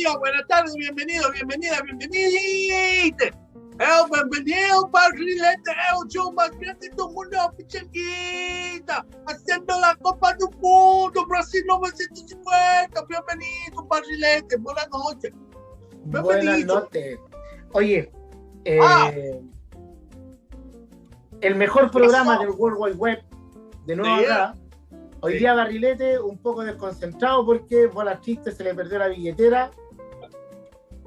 días, buenas tardes, bienvenido, bienvenida, bienvenidite. Bienvenido, Barrilete, el show más grande del mundo, pichanguita, haciendo la Copa del Mundo, Brasil 950. Bienvenido, Barrilete, buenas noches. Buenas noches. Oye, el mejor programa del World Wide Web, de nuevo acá. Hoy día Barrilete un poco desconcentrado porque bolas chistes se le perdió la billetera,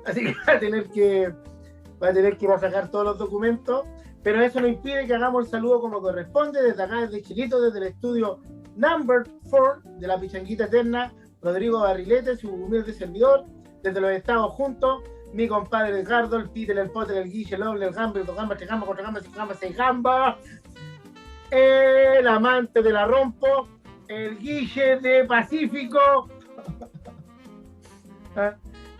así que va a tener que ir a sacar todos los documentos, pero eso no impide que hagamos el saludo como corresponde desde acá, desde Chilito, desde el estudio number 4 de la Pichanguita Eterna, Rodrigo Barrilete, su humilde servidor, desde los Estados juntos, mi compadre Edgardo, el Peter, el Potter, el Guille, el Oble, el Gamba, el Togamba, Chegamba, Contragamba, Sigamba, Seigamba, el amante de la Rompo, el Guille de Pacífico,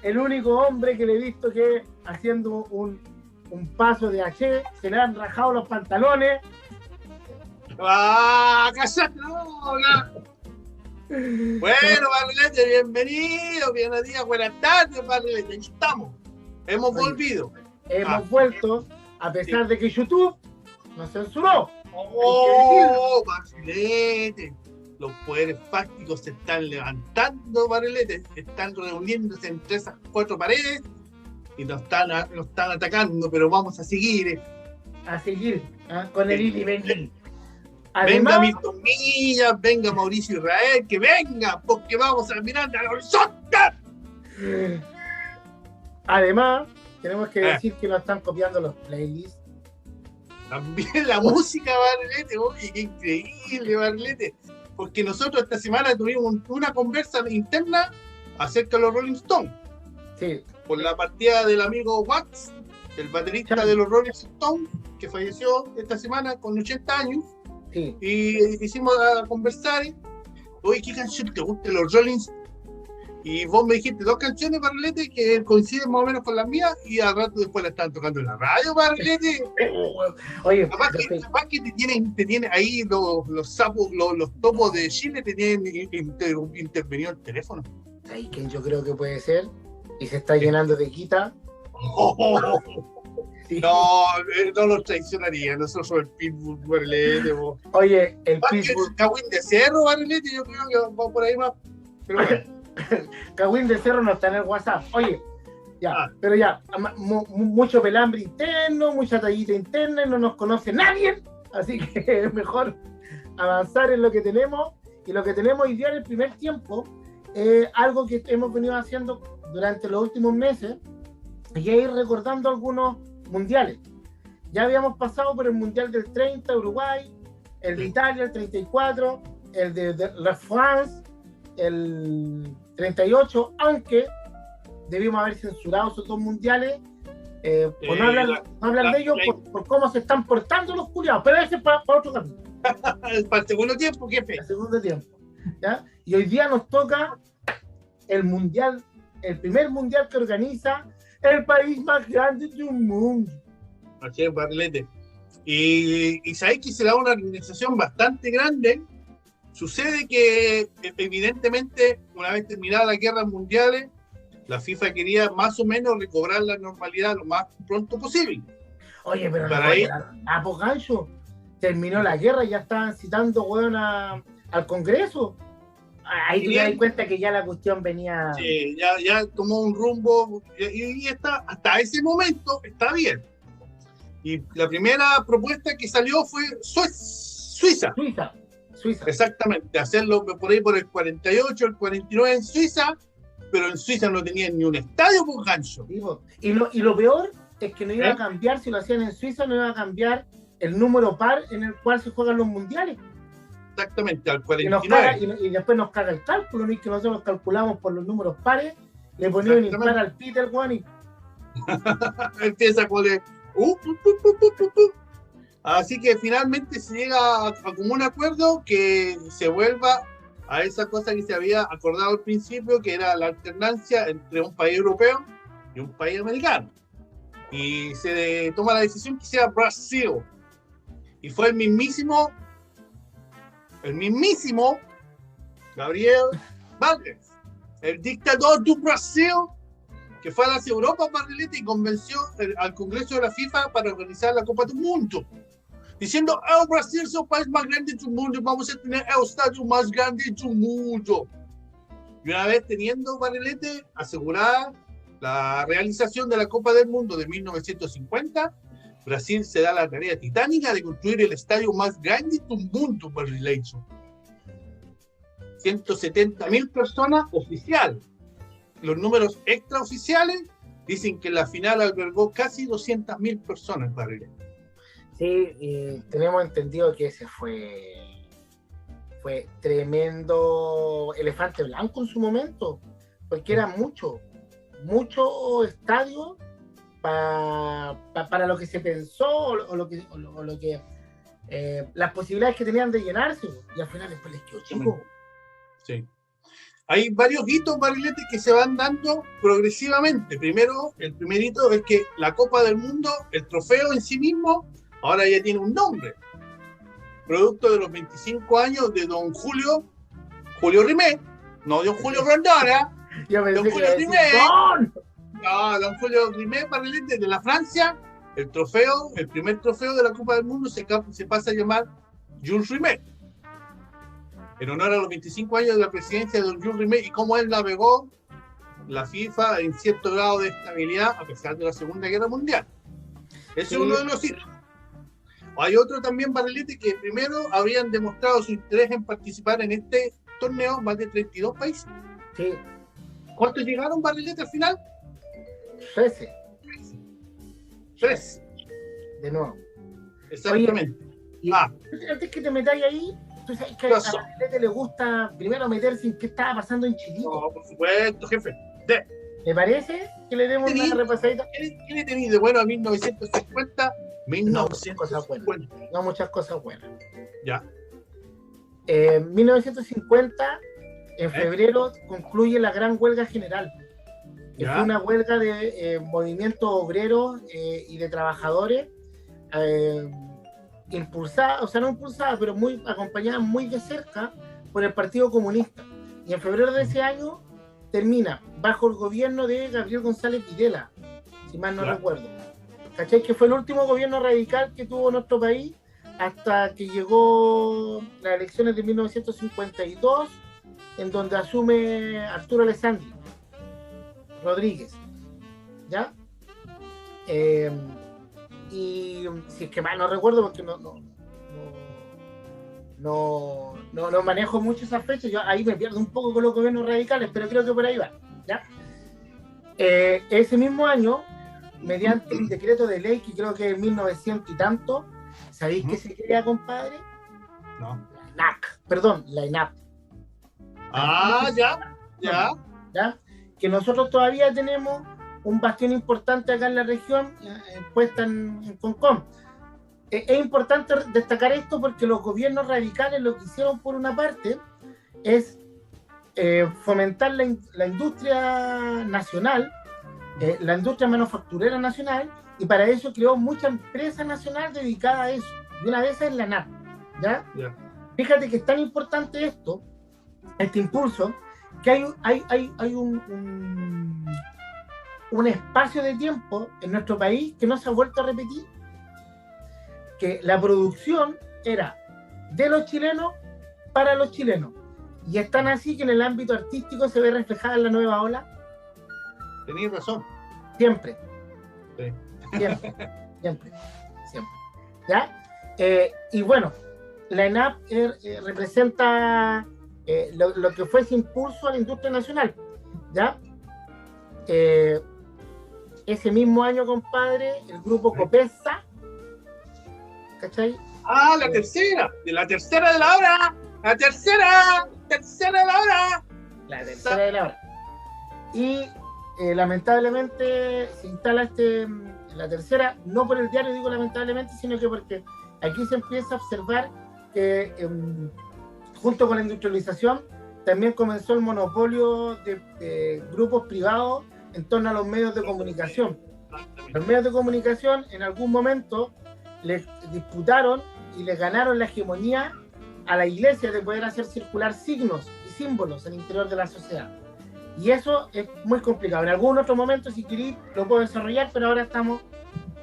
el único hombre que le he visto que haciendo un paso de H se le han rajado los pantalones. ¡Ah, cállate! Bueno, Barrilete, bienvenido, buenos días, buenas tardes, Barrilete, aquí estamos. Hemos volvido. Hemos vuelto, a pesar de que YouTube nos censuró. ¡Oh, Barrilete! Los poderes fácticos se están levantando, Barrilete, están reuniéndose entre esas cuatro paredes y nos están atacando, pero vamos a seguir. Con el Ili Benji. Venga Milton Millas, venga Mauricio Israel, que venga, porque vamos a mirar al horizonte. Además, tenemos que decir que nos están copiando los playlists. También la música, Barrilete, oye, qué increíble, Barrilete. Porque nosotros esta semana tuvimos una conversa interna acerca de los Rolling Stones. Sí. Por la partida del amigo Watts, el baterista de los Rolling Stones, que falleció esta semana con 80 años. Sí. Y hicimos a conversar. Oye, ¿qué canción te gusta de los Rolling Stones? Y vos me dijiste dos canciones, Barrilete, que coinciden más o menos con las mías, y al rato después la estaban tocando en la radio, Barrilete. Oye, capaz que te tiene ahí los sapos, los topos de Chile, te tienen intervenido el teléfono. ¿Sabes quién yo creo que puede ser? Y se está llenando de quita. Sí. No los traicionaría, nosotros somos el Pitbull, Barrilete. Oye, el Pitbull. Cagüín de Cerro, Barrilete, yo creo que va por ahí más. Pero bueno. Cagüín de Cerro no está en el WhatsApp. Oye, pero mucho pelambre interno, mucha tallita interna y no nos conoce nadie. Así que es mejor avanzar en lo que tenemos. Y lo que tenemos hoy día en el primer tiempo es algo que hemos venido haciendo durante los últimos meses y ir recordando algunos mundiales. Ya habíamos pasado por el Mundial del 30, Uruguay, el de Italia, el 34, el de La France, el 38, aunque debimos haber censurado esos dos mundiales por no hablar de ellos por cómo se están portando los culiados, pero ese es para otro camino. Para el segundo tiempo, jefe. El segundo tiempo. ¿Ya? Y hoy día nos toca el mundial, el primer mundial que organiza el país más grande del mundo. Así es, Barrilete. Y sabéis que será una organización bastante grande. Sucede que, evidentemente, una vez terminadas las guerras mundiales, la FIFA quería más o menos recobrar la normalidad lo más pronto posible. Oye, pero gancho, terminó la guerra y ya estaban citando, weón, al Congreso. Ahí te das cuenta que ya la cuestión venía... Sí, ya tomó un rumbo y hasta ese momento está bien. Y la primera propuesta que salió fue Suiza. Exactamente, hacerlo por ahí por el 48, el 49 en Suiza, pero en Suiza no tenían ni un estadio por gancho. Y lo peor es que no iba a cambiar, si lo hacían en Suiza, no iba a cambiar el número par en el cual se juegan los mundiales. Exactamente, al 49. Y después nos caga el cálculo, ¿no? Que nosotros calculamos por los números pares, le ponían impar al Peter, Juan, y... empieza con el... Así que finalmente se llega a como un acuerdo que se vuelva a esa cosa que se había acordado al principio, que era la alternancia entre un país europeo y un país americano. Y se toma la decisión que sea Brasil. Y fue el mismísimo Gabriel Vargas, el dictador de Brasil, que fue a las Europas, Barrilete, y convenció al Congreso de la FIFA para organizar la Copa del Mundo, diciendo, Brasil es el país más grande del mundo, vamos a tener el estadio más grande del mundo. Y una vez teniendo, Barrilete, asegurada la realización de la Copa del Mundo de 1950, Brasil se da la tarea titánica de construir el estadio más grande del mundo, Barrilete. 170.000 personas oficial. Los números extraoficiales dicen que la final albergó casi 200.000 personas, Barrilete. Sí, y tenemos entendido que ese fue tremendo elefante blanco en su momento, porque era mucho estadio para lo que se pensó o lo que las posibilidades que tenían de llenarse, y al final después les quedó chico. Sí. Hay varios hitos, Barrilete, que se van dando progresivamente. Primero, el primer hito es que la Copa del Mundo, el trofeo en sí mismo, ahora ya tiene un nombre. Producto de los 25 años de don Julio Rimet, no don Julio Rondona, don Julio Rimet. No, don Julio Rimet, Barrilete, de la Francia, el primer trofeo de la Copa del Mundo se pasa a llamar Jules Rimet, en honor a los 25 años de la presidencia de don Jules Rimet y cómo él navegó la FIFA en cierto grado de estabilidad a pesar de la Segunda Guerra Mundial. Ese es uno de los hitos. Hay otro también, Barrilete, que primero habrían demostrado su interés en participar en este torneo más de 32 países. Sí. ¿Cuántos llegaron, Barrilete, al final? 13. De nuevo. Exactamente. Oye, antes que te metáis ahí, tú sabes que a Barrilete le gusta primero meterse en qué estaba pasando en Chile. No, por supuesto, jefe. ¿Me parece que le demos una repasadita? ¿Qué le tenéis de bueno a 1950? 1950. No, muchas cosas buenas. Ya. 1950, en febrero, concluye la gran huelga general. Que fue una huelga de movimientos obreros y de trabajadores impulsada, o sea, no impulsada, pero acompañada muy de cerca por el Partido Comunista. Y en febrero de ese año termina bajo el gobierno de Gabriel González Videla, si mal no recuerdo. ¿Cachai? Que fue el último gobierno radical que tuvo nuestro país hasta que llegó las elecciones de 1952, en donde asume Arturo Alessandri Rodríguez, ¿ya? Y si es que mal no recuerdo, porque no manejo mucho esas fechas, yo ahí me pierdo un poco con los gobiernos radicales, pero creo que por ahí va, ¿ya? Ese mismo año, mediante un decreto de ley que creo que es 1900 y tanto, ¿sabéis qué se crea, compadre? No. La INAP. Ya. Que nosotros todavía tenemos un bastión importante acá en la región, puesta en Concón. Es importante destacar esto porque los gobiernos radicales lo que hicieron por una parte es fomentar la industria nacional, la industria manufacturera nacional, y para eso creó mucha empresa nacional dedicada a eso. Y una de esas es la NAP, ¿ya? Yeah. Fíjate que es tan importante este impulso, que hay un espacio de tiempo en nuestro país que no se ha vuelto a repetir, que la producción era de los chilenos para los chilenos. Y es tan así que en el ámbito artístico se ve reflejada en la nueva ola. Tenías razón. Siempre. Sí. Siempre. ¿Ya? Y bueno, la ENAP representa lo que fue ese impulso a la industria nacional. ¿Ya? Ese mismo año, compadre, el grupo Copesa, ¿cachai? La tercera de la hora. La tercera de la hora. La tercera de la hora. Y lamentablemente se instala la tercera, no por el diario digo lamentablemente, sino que porque aquí se empieza a observar que junto con la industrialización también comenzó el monopolio de grupos privados en torno a los medios de comunicación. Los medios de comunicación en algún momento les disputaron y les ganaron la hegemonía a la iglesia de poder hacer circular signos y símbolos al interior de la sociedad. Y eso es muy complicado. En algún otro momento, si queréis, lo puedo desarrollar, pero ahora estamos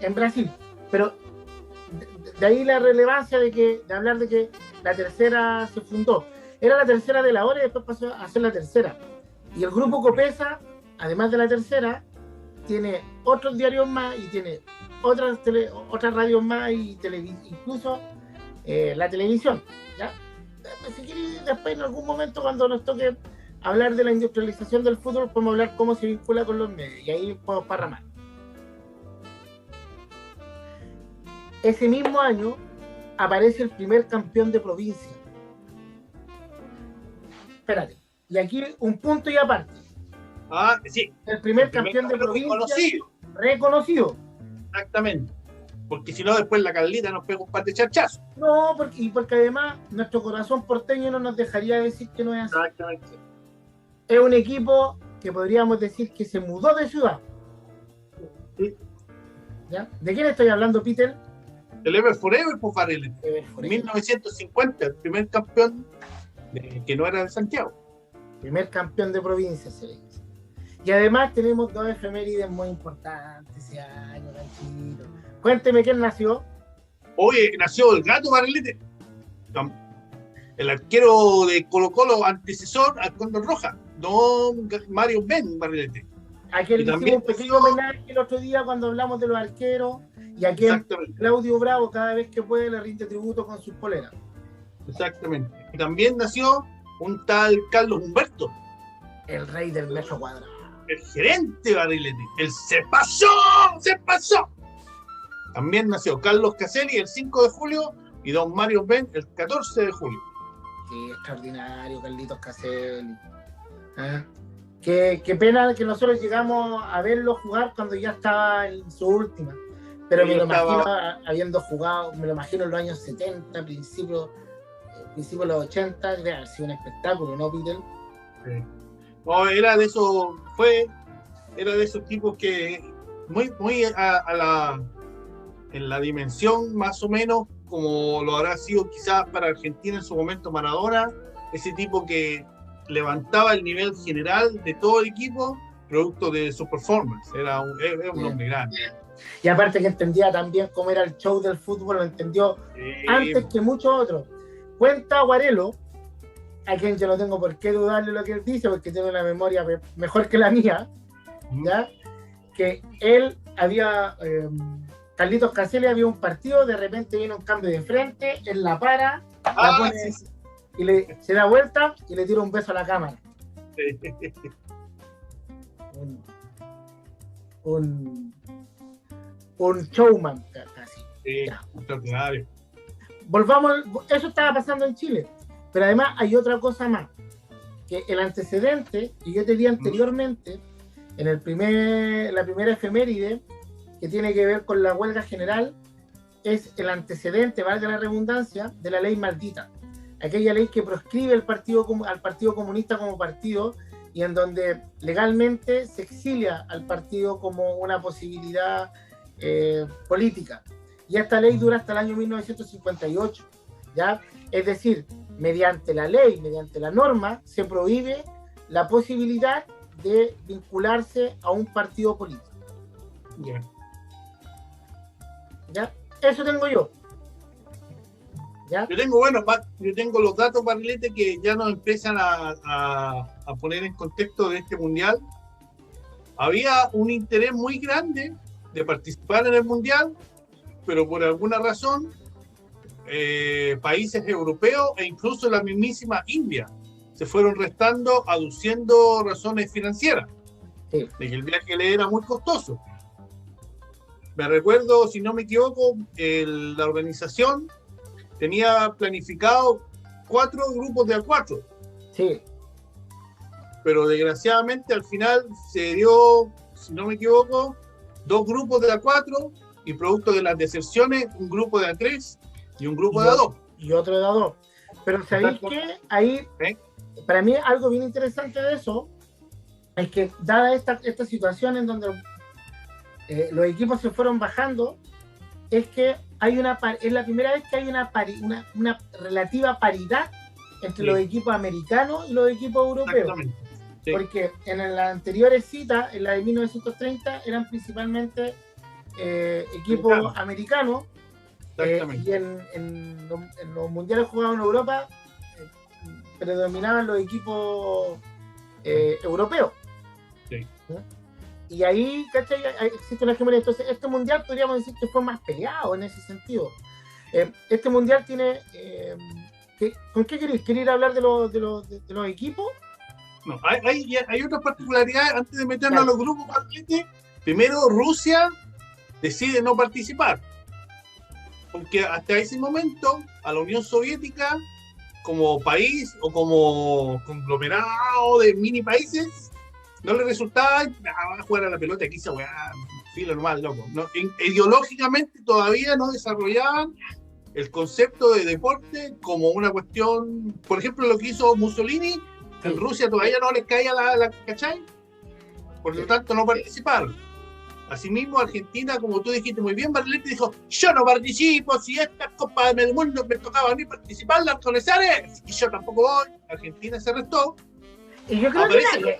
en Brasil. Pero de ahí la relevancia de hablar de que la tercera se fundó. Era la tercera de la hora y después pasó a ser la tercera. Y el grupo Copesa, además de la tercera, tiene otros diarios más y tiene otras radios más y incluso la televisión. ¿Ya? Si queréis, después en algún momento cuando nos toque hablar de la industrialización del fútbol, podemos hablar cómo se vincula con los medios y ahí podemos parramar. Ese mismo año aparece el primer campeón de provincia. Espérate, y aquí un punto y aparte. Sí. El primer campeón de provincia reconocido. Exactamente. Porque si no, después la Carlita nos pega un par de charchazos. No, porque además nuestro corazón porteño no nos dejaría decir que no es así. Exactamente. Es un equipo que podríamos decir que se mudó de ciudad. Sí. ¿Ya? ¿De quién estoy hablando, Peter? El Ever Forever, pues, Barrilete. En 1950, el primer campeón que no era de Santiago. Primer campeón de provincia, se le dice. Y además tenemos dos efemérides muy importantes ese año, Ganchito. Cuénteme quién nació. Oye, nació el Gato Barrilete. El arquero de Colo-Colo, antecesor al Cóndor Roja, don Mario Ben Barrilete. A quien le hicimos un pequeño homenaje el otro día cuando hablamos de los arqueros, y a quien Claudio Bravo cada vez que puede le rinde tributo con sus poleras. Exactamente. Y también nació un tal Carlos Humberto. El rey del metro cuadrado. El gerente Barrilete. El se pasó. También nació Carlos Caselli el 5 de julio y don Mario Ben el 14 de julio. Qué extraordinario, Carlitos Caselli. ¿Ah? Qué pena que nosotros llegamos a verlo jugar cuando ya estaba en su última. Pero me lo imagino habiendo jugado, me lo imagino en los años 70, principios de los 80, debe haber sido un espectáculo, ¿no, Peter? Sí. No, era de esos tipos que muy en la dimensión más o menos como lo habrá sido quizás para Argentina en su momento Maradona, ese tipo que levantaba el nivel general de todo el equipo producto de su performance. Era un hombre grande. Y aparte que entendía también cómo era el show del fútbol, lo entendió antes que muchos otros. Cuenta Guarelo, a quien yo no tengo por qué dudarle lo que él dice, porque tiene una memoria mejor que la mía, ¿ya? Que él había, Carlitos Caselli había un partido, de repente viene un cambio de frente, él la para, la pone, sí. Y se da vuelta y le tira un beso a la cámara. Sí. Un showman casi. Sí, extraordinario. Volvamos, eso estaba pasando en Chile, pero además hay otra cosa más, que el antecedente que yo te di anteriormente, en la primera efeméride, que tiene que ver con la huelga general, es el antecedente, valga la redundancia, de la ley maldita, aquella ley que proscribe al Partido Comunista como partido y en donde legalmente se exilia al partido como una posibilidad política. Y esta ley dura hasta el año 1958, ¿ya? Es decir, mediante la ley, mediante la norma, se prohíbe la posibilidad de vincularse a un partido político. Yeah. ¿Ya? Eso tengo yo. ¿Ya? Yo tengo los datos, Barrilete, que ya nos empiezan a poner en contexto de este mundial. Había un interés muy grande de participar en el mundial, pero por alguna razón países europeos e incluso la mismísima India se fueron restando, aduciendo razones financieras, sí, de que el viaje le era muy costoso. Me recuerdo, si no me equivoco, la organización tenía planificado 4 grupos de A4. Sí. Pero desgraciadamente al final se dio, si no me equivoco, 2 grupos de A4 y producto de las deserciones, un grupo de A3 y un grupo de A2. Y otro de A2. Pero ¿sabéis qué? Ahí, para mí algo bien interesante de eso es que dada esta situación en donde los equipos se fueron bajando, es que es la primera vez que hay una relativa paridad entre los equipos americanos y los equipos europeos. Sí. Porque en las anteriores citas, en la de 1930, eran principalmente equipos americanos. Y en los mundiales jugados en Europa predominaban los equipos europeos. Sí. Y ahí, ¿cachai? Existe una hegemonía. Entonces, este mundial podríamos decir que fue más peleado en ese sentido. Este mundial tiene... ¿Con qué queréis? ¿Queréis hablar de los equipos? No, hay otras particularidades antes de meternos a los grupos. Primero, Rusia decide no participar. Porque hasta ese momento, a la Unión Soviética, como país o como conglomerado de mini países, no le resultaba jugar a la pelota, aquí esa weá, filo normal, loco. No, ideológicamente todavía no desarrollaban el concepto de deporte como una cuestión. Por ejemplo, lo que hizo Mussolini, en Rusia todavía no les caía la ¿cachai? Por lo tanto, no participaron. Asimismo, Argentina, como tú dijiste muy bien, Barletta dijo: yo no participo, si esta Copa del Mundo me tocaba a mí participar, las organizares, y yo tampoco voy. Argentina se restó. Y yo creo que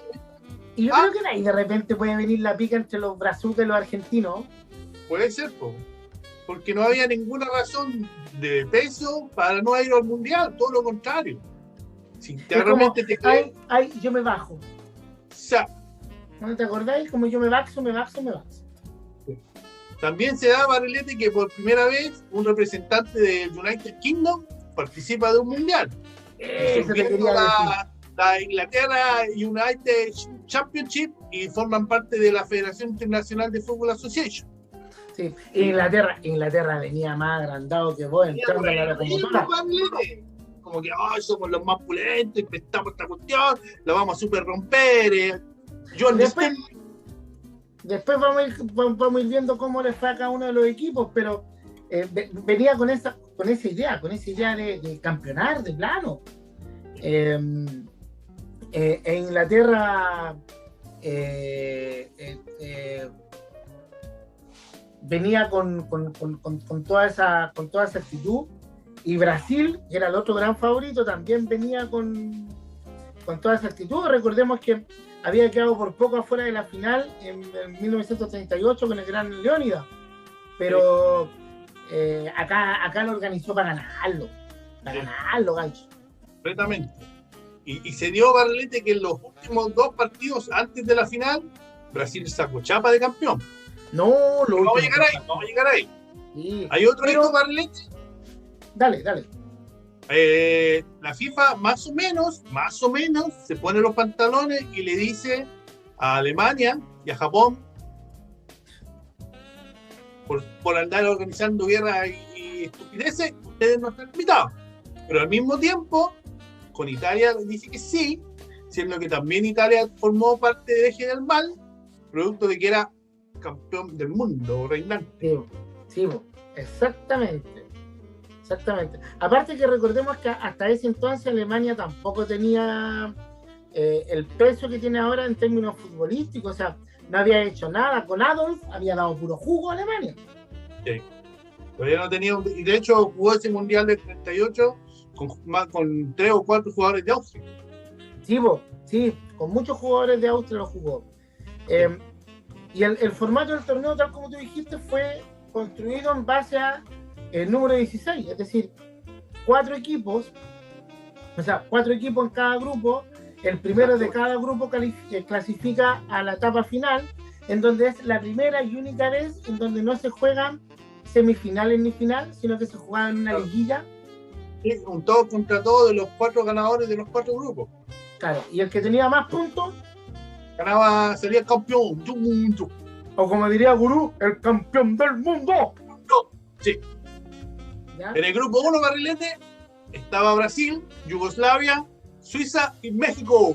ahí de repente puede venir la pica entre los brazucas y los argentinos. Puede ser, porque no había ninguna razón de peso para no ir al Mundial, todo lo contrario. Si realmente te crees... yo me bajo. O sea, ¿no te acordáis? Como yo me baxo. También se da, Barletta, que por primera vez un representante del United Kingdom participa de un mundial. Eso te quería decir. La Inglaterra United Championship y forman parte de la Federación Internacional de Fútbol Association. Sí, Inglaterra venía más agrandado que vos entrando a la locomotora. Como que somos los más pulentos, inventamos esta cuestión, la vamos a super romper. Después vamos a ir viendo cómo les fue a cada uno de los equipos, pero venía con esa idea de campeonar de plano. En Inglaterra venía con toda esa actitud, y Brasil, que era el otro gran favorito, también venía con toda esa actitud. Recordemos que había quedado por poco afuera de la final en 1938 con el gran Leónidas, pero acá lo organizó para ganarlo, gancho. Completamente. Y se dio, Barletta, que en los últimos 2 partidos antes de la final, Brasil sacó chapa de campeón. Vamos a llegar ahí. Sí. Hay otro hito, Barletta. Dale. La FIFA más o menos se pone los pantalones y le dice a Alemania y a Japón, por andar organizando guerras y estupideces, ustedes no están invitados. Pero al mismo tiempo, con Italia dice que sí, siendo que también Italia formó parte del eje del mal, producto de que era campeón del mundo, reinante. Sí, exactamente. Aparte que recordemos que hasta ese entonces Alemania tampoco tenía el peso que tiene ahora en términos futbolísticos. O sea, no había hecho nada. Con Adolf había dado puro jugo a Alemania. Sí. Todavía no tenía. Y de hecho jugó ese Mundial del 38 con 3 o 4 jugadores de Austria. Sí, con muchos jugadores de Austria lo jugó. Y el formato del torneo, tal como tú dijiste, fue construido en base a el número 16, es decir, 4 equipos en cada grupo. El primero de cada grupo clasifica a la etapa final, en donde es la primera y única vez en donde no se juegan semifinales ni final, sino que se juega en una liguilla. Sí, un todo contra todo de los 4 ganadores de los 4 grupos. Claro, y el que tenía más puntos sería campeón. O como diría Gurú, el campeón del mundo. Sí. ¿Ya? En el grupo 1, Barrilete, estaba Brasil, Yugoslavia, Suiza y México.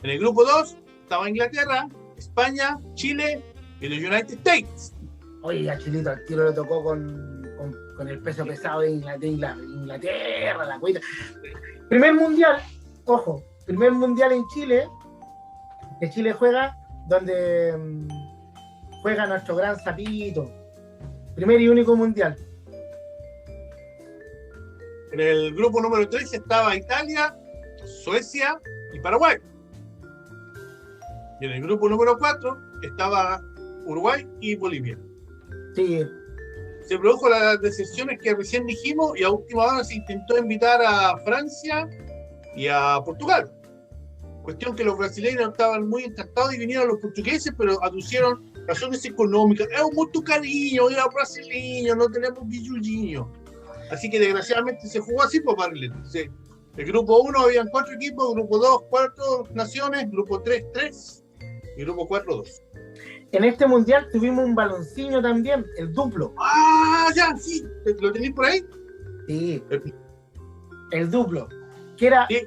En el grupo 2 estaba Inglaterra, España, Chile y los United States. Oye, a Chilito al tiro le tocó con el peso pesado de Inglaterra, la cuita. Primer mundial en Chile, que Chile juega donde juega nuestro gran sapito. Primer y único mundial. En el grupo número 3 estaba Italia, Suecia y Paraguay. Y en el grupo número 4 estaba Uruguay y Bolivia. Sí. Se produjo las decisiones que recién dijimos y a última hora se intentó invitar a Francia y a Portugal. Cuestión que los brasileños estaban muy encantados y vinieron los portugueses, pero aducieron razones económicas. Es mucho cariño, era brasileño, no tenemos billullino. Así que desgraciadamente se jugó así por Barlete. Sí. El grupo 1 habían 4 equipos, grupo 2, 4 naciones, grupo 3, 3 y grupo 4, 2. En este mundial tuvimos un baloncino también, el duplo. Ah, ya, sí. ¿Lo tenéis por ahí? Sí. El duplo. Que era, sí.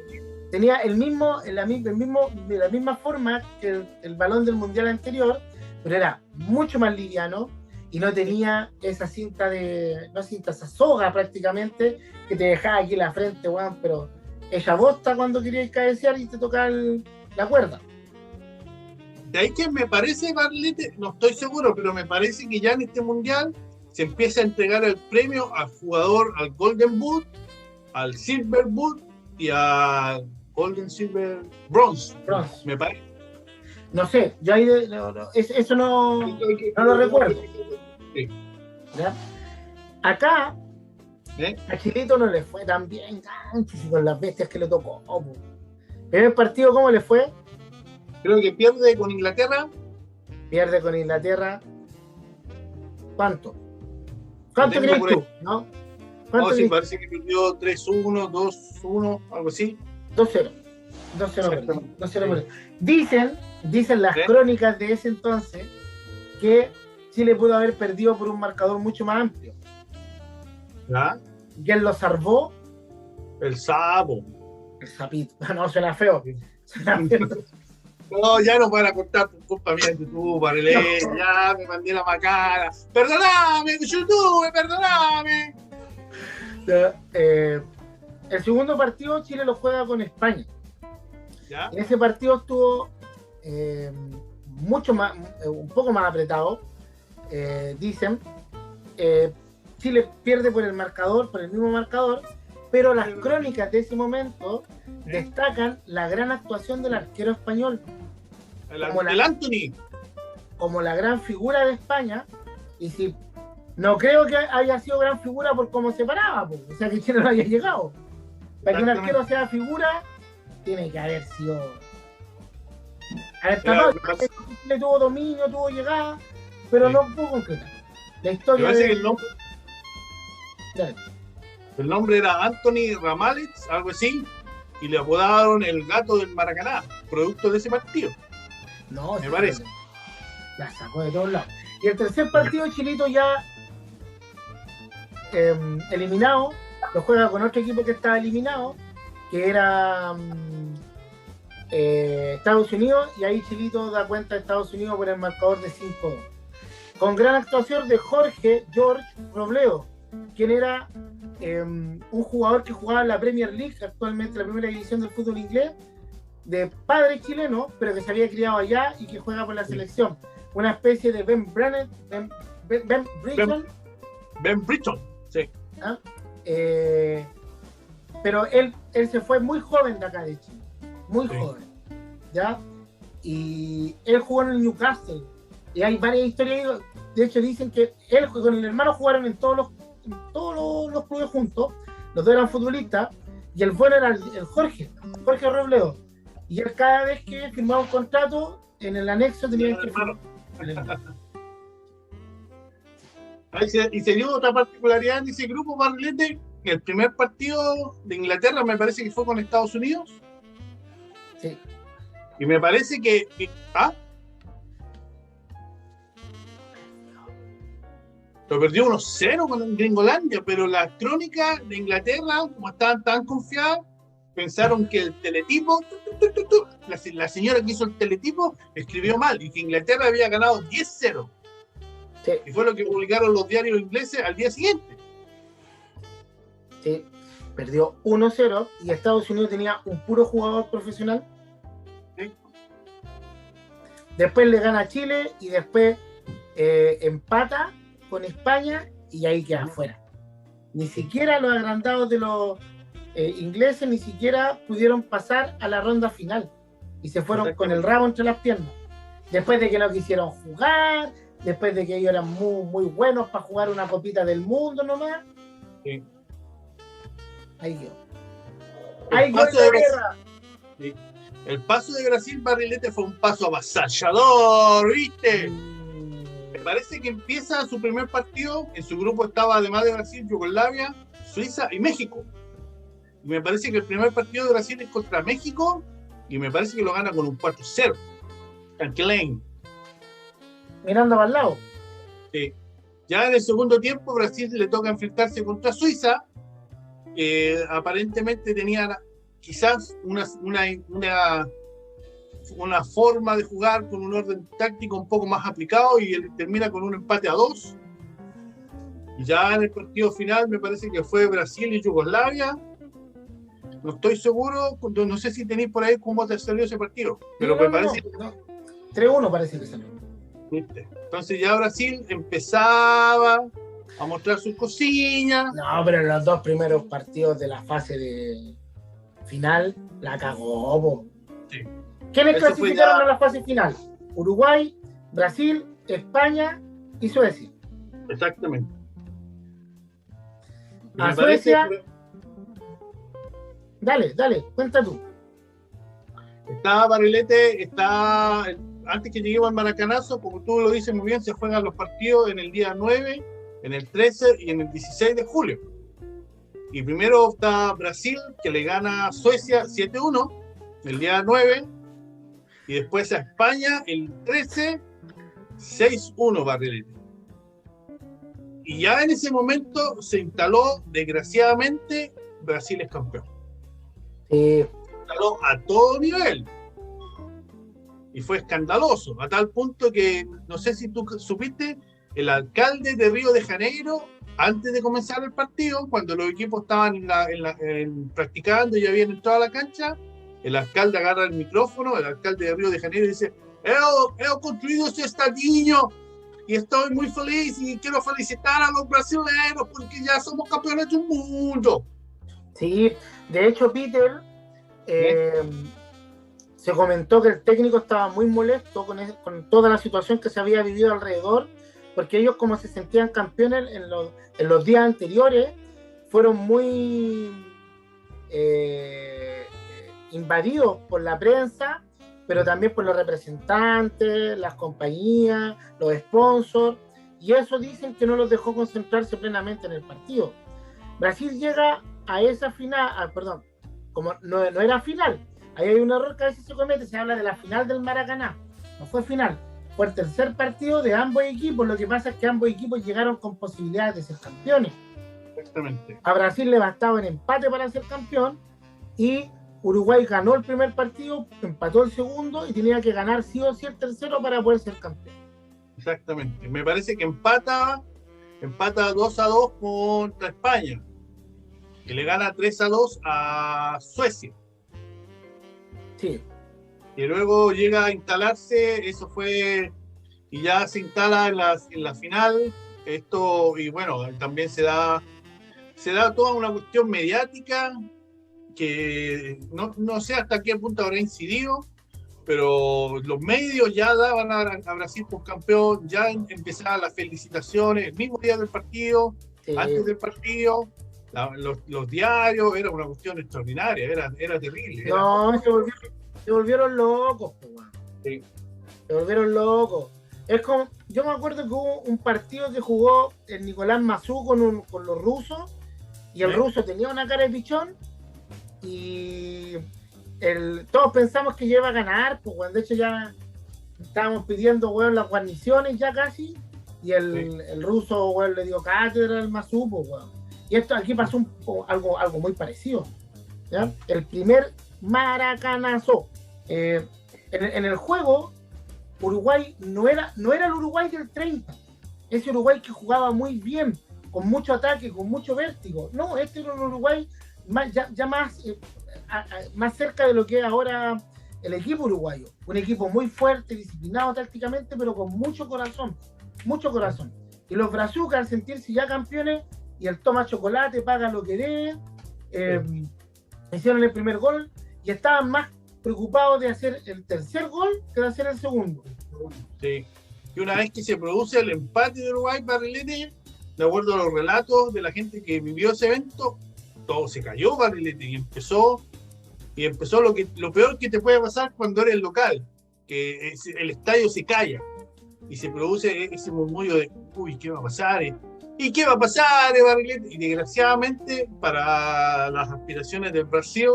Tenía de la misma forma que el balón del mundial anterior, pero era mucho más liviano y no tenía esa esa soga prácticamente que te dejaba aquí en la frente, weón, pero ella bosta cuando querías cabecear y te tocaba la cuerda. De ahí que me parece, Barlete, no estoy seguro, pero me parece que ya en este mundial se empieza a entregar el premio al jugador, al Golden Boot, al Silver Boot y al Golden Silver Bronze. Me parece. No sé, yo ahí eso no lo recuerdo. Sí. ¿Ya? Acá a Chilito no le fue tan bien, con las bestias que le tocó. ¿Primer partido cómo le fue? Creo que pierde con Inglaterra. Pierde con Inglaterra. ¿Cuánto? ¿Cuánto crees tú? ¿No? No, sí, parece que perdió 3-1, 2-1, algo así. 2-0. 2-0. Dicen las crónicas de ese entonces que Chile pudo haber perdido por un marcador mucho más amplio. ¿Ah? Y él lo salvó. El sapo. El sapito. No, suena feo. Suena feo. No, ya no van a contar por culpa mía de YouTube, Barlete, no. Ya me mandé la macana. Perdóname, YouTube, perdóname. El segundo partido Chile lo juega con España. ¿Ya? En ese partido estuvo mucho más, un poco más apretado. Dicen, Chile pierde por el mismo marcador, pero las crónicas de ese momento destacan la gran actuación del arquero español. El Anthony. Como la gran figura de España, y si no creo que haya sido gran figura por cómo se paraba, o sea que Chile no haya llegado. Para que un arquero sea figura, tiene que haber sido. Chile tuvo dominio, tuvo llegada, pero no pudo concretar. La historia de... el nombre era Anthony Ramález, algo así, y le apodaron el gato del Maracaná, producto de ese partido. No, me parece. La sacó de todos lados. Y el tercer partido, Chilito ya eliminado, lo juega con otro equipo que estaba eliminado, que era Estados Unidos, y ahí Chilito da cuenta de Estados Unidos por el marcador de 5-2. Con gran actuación de George Robledo, quien era un jugador que jugaba en la Premier League, actualmente la primera división del fútbol inglés, de padre chileno, pero que se había criado allá y que juega por la selección. Una especie de Ben Britton. Ben Britton, sí. ¿Ah? Pero él se fue muy joven de acá de Chile, muy joven, ¿ya? Y él jugó en el Newcastle, y hay varias historias, de hecho dicen que él con el hermano jugaron en todos los clubes juntos, los dos eran futbolistas, y el bueno era el Jorge Robledo, y él cada vez que firmaba un contrato, en el anexo tenían que firmar. Y se dio otra particularidad en ese grupo, Barlete, que el primer partido de Inglaterra me parece que fue con Estados Unidos. Sí. Y me parece que... Lo perdió 1-0 con Gringolandia, pero las crónicas de Inglaterra, como estaban tan confiadas, pensaron que el teletipo, la señora que hizo el teletipo escribió mal y que Inglaterra había ganado 10-0. Sí. Y fue lo que publicaron los diarios ingleses al día siguiente. Sí, perdió 1-0 y Estados Unidos tenía un puro jugador profesional. Sí. Después le gana a Chile y después empata con España y ahí queda afuera. Ni siquiera los agrandados de los ingleses ni siquiera pudieron pasar a la ronda final y se fueron con el rabo entre las piernas. Después de que no quisieron jugar, después de que ellos eran muy, muy buenos para jugar una copita del mundo nomás. Sí. Ahí yo. Sí. El paso de Brasil, Barrilete, fue un paso avasallador, ¿viste? Me parece que empieza su primer partido. En su grupo estaba, además de Brasil, Yugoslavia, Suiza y México. Y me parece que el primer partido de Brasil es contra México y me parece que lo gana con un 4-0. Tranquilén. Mirando para el lado. Sí. Ya en el segundo tiempo, Brasil le toca enfrentarse contra Suiza. Aparentemente tenían quizás una forma de jugar con un orden táctico un poco más aplicado y él termina con un empate a 2. Y ya en el partido final me parece que fue Brasil y Yugoslavia. No estoy seguro, no sé si tenéis por ahí cómo te salió ese partido, pero me parece... 3-1 parece que salió. ¿Viste? Entonces ya Brasil empezaba a mostrar sus cosillas. No, pero en los dos primeros partidos de la fase de final la cagó, po. Sí. ¿Quiénes clasificaron a la fase final? Uruguay, Brasil, España y Suecia. Exactamente. A Suecia... Dale, cuenta tú. Está Barrilete, antes que lleguemos al Maracanazo, como tú lo dices muy bien, se juegan los partidos en el día 9, en el 13 y en el 16 de julio. Y primero está Brasil, que le gana a Suecia 7-1, el día 9, y después a España el 13, 6-1 Barrilete. Y ya en ese momento se instaló, desgraciadamente, Brasil es campeón. Se instaló a todo nivel. Y fue escandaloso, a tal punto que, no sé si tú supiste, el alcalde de Río de Janeiro, antes de comenzar el partido, cuando los equipos estaban practicando y ya habían entrado a la cancha, el alcalde agarra el micrófono, el alcalde de Río de Janeiro, y dice: he construido este estadio y estoy muy feliz y quiero felicitar a los brasileños porque ya somos campeones del mundo. Sí, de hecho, Peter, se comentó que el técnico estaba muy molesto con toda la situación que se había vivido alrededor, porque ellos, como se sentían campeones en los días anteriores, fueron muy invadidos por la prensa, pero también por los representantes, las compañías, los sponsors, y eso dicen que no los dejó concentrarse plenamente en el partido. Brasil llega a esa final, como no era final, ahí hay un error que a veces se comete, se habla de la final del Maracaná, no fue final, fue el tercer partido de ambos equipos. Lo que pasa es que ambos equipos llegaron con posibilidades de ser campeones. Exactamente. A Brasil le bastaba un empate para ser campeón y Uruguay ganó el primer partido, empató el segundo y tenía que ganar sí o sí el tercero para poder ser campeón. Exactamente. Me parece que empata 2-2 contra España y le gana 3-2 a Suecia. Sí. Y luego llega a instalarse, eso fue, y ya se instala en la final, esto, y bueno, también se da toda una cuestión mediática que no sé hasta qué punto habrá incidido, pero los medios ya daban a Brasil por campeón, ya empezaban las felicitaciones, el mismo día del partido, sí. Antes del partido, los diarios, era una cuestión extraordinaria, era terrible. Se volvieron locos, sí. Se volvieron locos. Es como, yo me acuerdo que hubo un partido que jugó el Nicolás Mazú con los rusos, y el ruso tenía una cara de pichón, y todos pensamos que iba a ganar, pues cuando de hecho ya estábamos pidiendo las guarniciones ya casi, y el ruso le dio cátedra al Mazú, pues, y esto aquí pasó algo muy parecido, ¿ya? El primer Maracanazo. En el juego, Uruguay no era el Uruguay del 30, ese Uruguay que jugaba muy bien, con mucho ataque, con mucho vértigo. No, este era un Uruguay más cerca de lo que es ahora el equipo uruguayo. Un equipo muy fuerte, disciplinado tácticamente, pero con mucho corazón. Y los brazucas, al sentirse ya campeones, y el toma chocolate, paga lo que debe, hicieron el primer gol y estaban más preocupados de hacer el tercer gol que de hacer el segundo. Sí. Y una vez que se produce el empate de Uruguay, Barrilete, de acuerdo a los relatos de la gente que vivió ese evento, todo se cayó, Barrilete, y empezó lo peor que te puede pasar cuando eres local, que el estadio se calla y se produce ese murmullo de uy, ¿qué va a pasar? ¿Y qué va a pasar, Barrilete? Y desgraciadamente, para las aspiraciones del Brasil,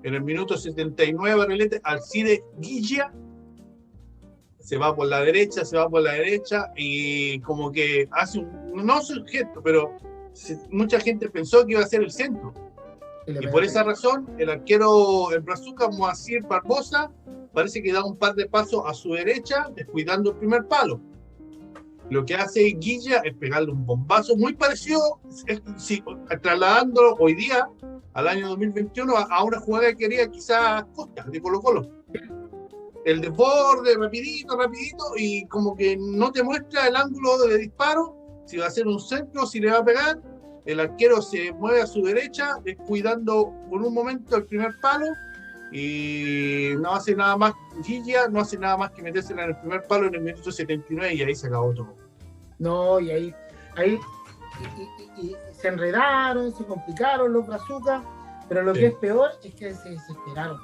en el minuto 79, Barrilete, Alcide Guilla se va por la derecha y como que hace no es un gesto, pero mucha gente pensó que iba a ser el centro. Y por esa razón, el arquero, el Brazuca Moacir Barbosa, parece que da un par de pasos a su derecha, descuidando el primer palo. Lo que hace Guilla es pegarle un bombazo muy parecido, trasladándolo hoy día, al año 2021, a una jugada que quería quizás Costa, de Colo-Colo. El desborde, rapidito, y como que no te muestra el ángulo de disparo, si va a ser un centro, si le va a pegar. El arquero se mueve a su derecha, descuidando por un momento el primer palo, y no hace nada más, Guilla no hace nada más que meterse en el primer palo en el minuto 79 y ahí se acabó todo. No, y ahí y se enredaron, se complicaron los brazucas, pero lo que es peor es que se desesperaron.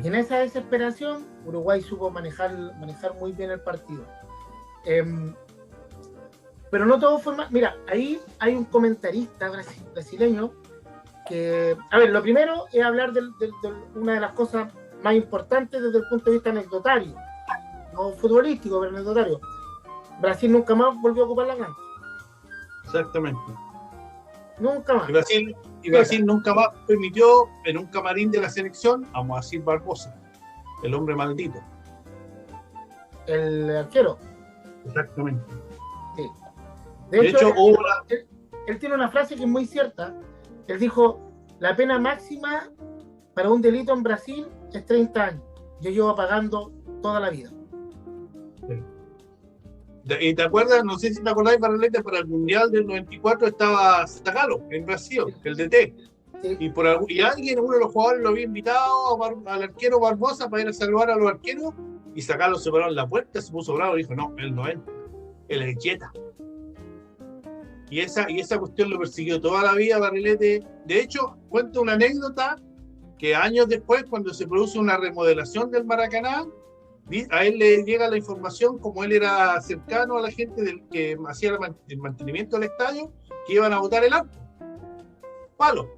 Y en esa desesperación, Uruguay supo manejar muy bien el partido. Pero no todo fue mal. Mira, ahí hay un comentarista brasileño que... A ver, lo primero es hablar de una de las cosas más importantes desde el punto de vista anecdotario. No futbolístico, pero anecdotario. Brasil nunca más volvió a ocupar la cancha. Exactamente. Nunca más. Y Brasil nunca más permitió en un camarín de la selección a Moacir Barbosa, el hombre maldito. El arquero. Exactamente. Sí. De hecho él tiene una frase que es muy cierta. Él dijo, la pena máxima para un delito en Brasil es 30 años. Yo llevo pagando toda la vida. Sí. ¿Y te acuerdas? No sé si te acordáis, Barrilete, para el Mundial del 94 estaba Zagallo en Brasil, el DT. Sí. Y alguien, uno de los jugadores, lo había invitado al arquero Barbosa para ir a saludar a los arqueros, y Zagallo se paró en la puerta, se puso bravo y dijo, no, él no entra, él es quieta. Y esa cuestión lo persiguió toda la vida, Barrilete. De hecho, cuento una anécdota que años después, cuando se produce una remodelación del Maracaná, a él le llega la información, como él era cercano a la gente que hacía el mantenimiento del estadio, que iban a botar el arco, palo.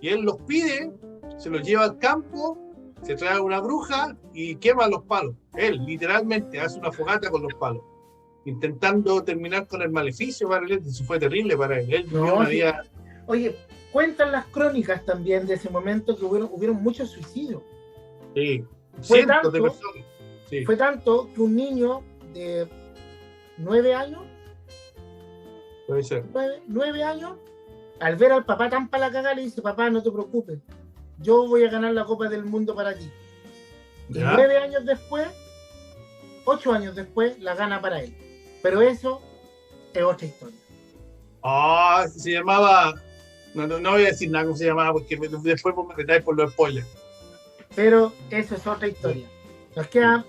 Y él los pide, se los lleva al campo, se trae una bruja y quema los palos. Él literalmente hace una fogata con los palos, intentando terminar con el maleficio. Barrilete, eso fue terrible para él. Él no, sí. Oye, cuentan las crónicas también de ese momento que hubieron muchos suicidios. Sí. Cientos de personas. Sí. Fue tanto que un niño de 9 años, puede ser 9 años, al ver al papá tan para la cagada, le dice, papá, no te preocupes, yo voy a ganar la Copa del Mundo para ti. Y 9 años después, 8 años después, la gana para él. Pero eso es otra historia. Se llamaba, no voy a decir nada cómo se llamaba, porque después me retáis por los spoilers. Pero eso es otra historia. Nos queda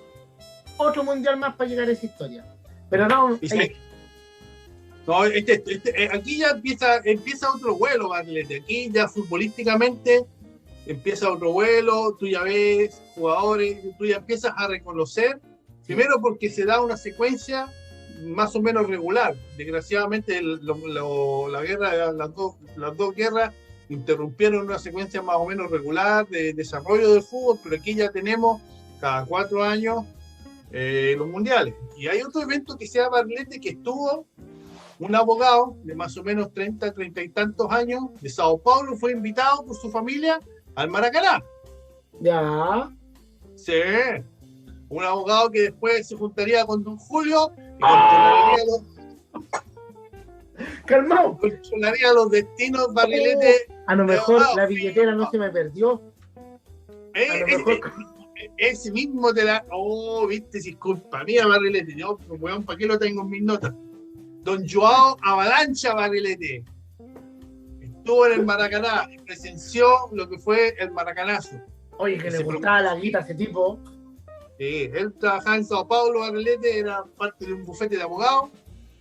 otro mundial más para llegar a esa historia. Pero no. Aquí ya empieza otro vuelo, Barrilete. Aquí ya futbolísticamente empieza otro vuelo. Tú ya ves jugadores, tú ya empiezas a reconocer. Primero porque se da una secuencia más o menos regular. Desgraciadamente la guerra, las dos guerras interrumpieron una secuencia más o menos regular de desarrollo del fútbol, pero aquí ya tenemos cada 4 años los mundiales. Y hay otro evento que se llama Barrilete, que estuvo un abogado de más o menos 30 y tantos años de Sao Paulo, fue invitado por su familia al Maracaná. Ya. Sí. Un abogado que después se juntaría con Don Julio y controlaría los destinos, Barrilete. A lo mejor la billetera no se me perdió. Ese mismo te da. Viste, si es culpa mía, Barrilete. Yo, weón, ¿para qué lo tengo en mis notas? Don Joao Avalancha, Barrilete. estuvo en el Maracaná y presenció lo que fue el Maracanazo. Oye, que le gustaba la guita a ese tipo. Sí, él trabajaba en Sao Paulo, Barrilete, era parte de un bufete de abogados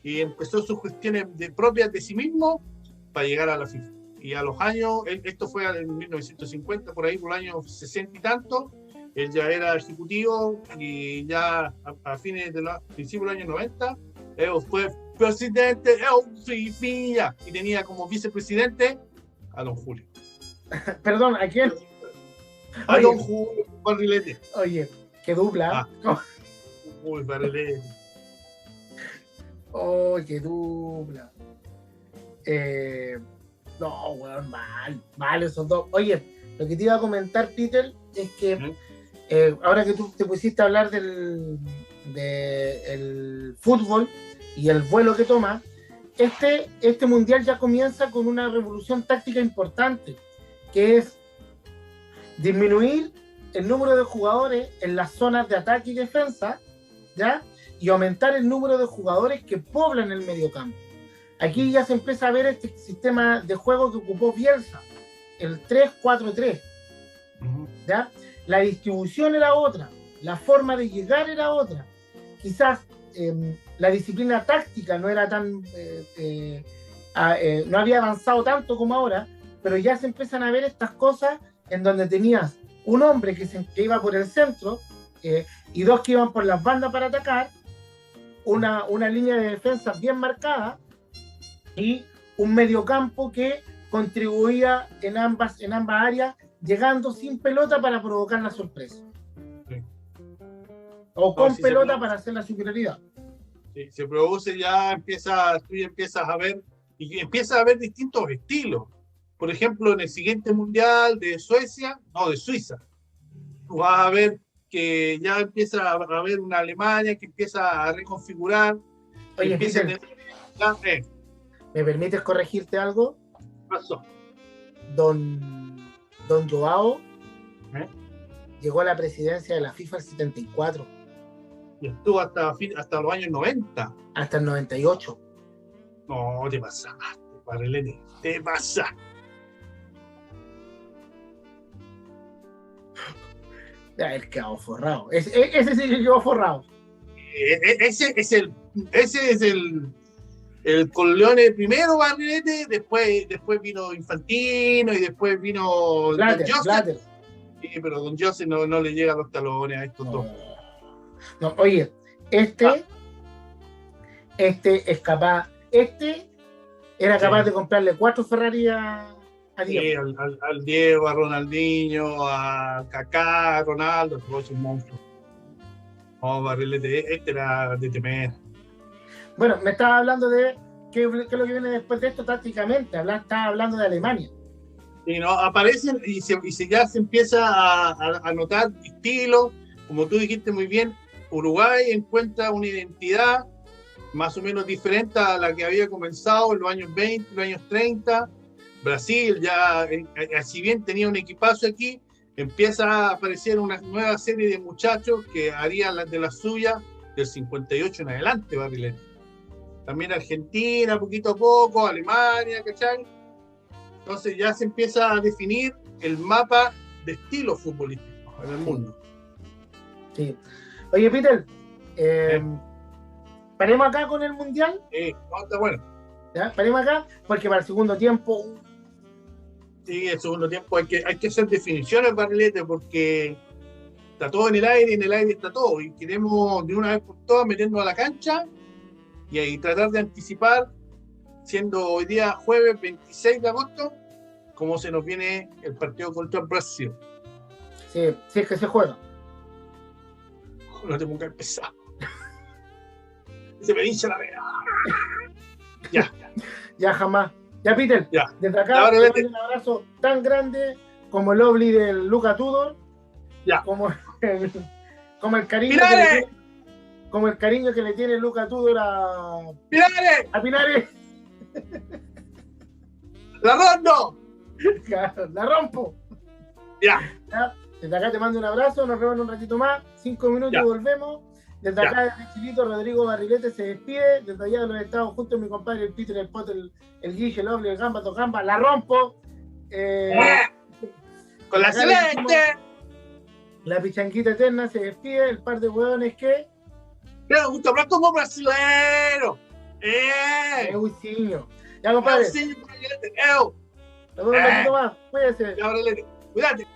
y empezó sus cuestiones propias de sí mismo para llegar a la FIFA. Y a los años, esto fue en 1950, por ahí, por los años 60 y tanto, él ya era ejecutivo y ya a fines de principios del año 90, él fue presidente de FIFA y tenía como vicepresidente a don Julio. Perdón, ¿a quién? A don Julio Barrilete. Oye, qué dupla. Uy, Barrilete. Oh, qué dupla. No, weón, mal esos dos. Oye, lo que te iba a comentar, Peter, es que ahora que tú te pusiste a hablar del fútbol y el vuelo que toma, este mundial ya comienza con una revolución táctica importante, que es disminuir el número de jugadores en las zonas de ataque y defensa, ¿ya? Y aumentar el número de jugadores que poblan el mediocampo. Aquí ya se empieza a ver este sistema de juego que ocupó Bielsa, el 3-4-3, ¿ya? La distribución era otra, la forma de llegar era otra. Quizás la disciplina táctica no era tan, no había avanzado tanto como ahora, pero ya se empiezan a ver estas cosas en donde tenías un hombre que iba por el centro y dos que iban por las bandas para atacar, una línea de defensa bien marcada y un mediocampo que contribuía en ambas áreas, llegando sin pelota para provocar la sorpresa. Sí. O con pelota para hacer la superioridad. Sí, se produce, tú ya empiezas a ver, y empiezas a ver distintos estilos. Por ejemplo, en el siguiente mundial de Suiza, tú vas a ver que ya empieza a haber una Alemania que empieza a reconfigurar. Oye, ¿me permites corregirte algo? ¿Qué pasó? Don Joao llegó a la presidencia de la FIFA el 74. Y estuvo hasta los años 90. Hasta el 98. No, te pasaste, Barrilete. Te pasaste. Él quedó forrado. Ese sí que quedó forrado. Ese es el Corleone primero, Barrilete, después vino Infantino y después vino Blatter. Sí, pero don Joseph no le llega a los talones a estos dos. No, oye, este es capaz, era capaz de comprarle 4 Ferrari a Diego. Sí, al Diego, a Ronaldinho, a Kaká, a Ronaldo, todos esos monstruos. No, Barrilete, este era de temer. Bueno, me estaba hablando de qué es lo que viene después de esto tácticamente. Estaba hablando de Alemania. Sí, no, aparecen y ya se empieza a notar estilo. Como tú dijiste muy bien, Uruguay encuentra una identidad más o menos diferente a la que había comenzado en los años 20, los años 30. Brasil ya, si bien tenía un equipazo aquí, empieza a aparecer una nueva serie de muchachos que harían de la suya del 58 en adelante, Barrilete. También Argentina, poquito a poco, Alemania, ¿cachai? Entonces ya se empieza a definir el mapa de estilo futbolístico en el mundo. Sí. Oye, Peter, paremos acá con el Mundial. No, está bueno. ¿Ya? Paremos acá, porque para el segundo tiempo... Sí, el segundo tiempo hay que hacer definiciones, Barrilete, porque está todo en el aire está todo, y queremos de una vez por todas meternos a la cancha y ahí tratar de anticipar, siendo hoy día jueves 26 de agosto, cómo se nos viene el partido contra Brasil. Sí, sí es que se juega. No te pongas pesado. Se me hincha la vena. Ya jamás. Ya, Peter, desde acá te mando un abrazo tan grande como el Obli del Luca Tudor, como el cariño que le tiene Luca Tudor a Pinares. ¡La rondo! ¡La rompo! Ya. Desde acá te mando un abrazo, nos vemos en un ratito más, 5 minutos y volvemos. Desde acá, el Chilito Rodrigo Barrilete se despide. Desde allá de los Estados, junto a mi compadre, el Peter, el Poto, el Guille, el Oble, el Gamba, Tocamba, la rompo. Con la celeste. La pichanquita eterna se despide. El par de hueones que. Me gusta hablar como brasilero. Eucinho. Ya, compadre. Nos vemos un poquito más. Cuídate. Cuídate.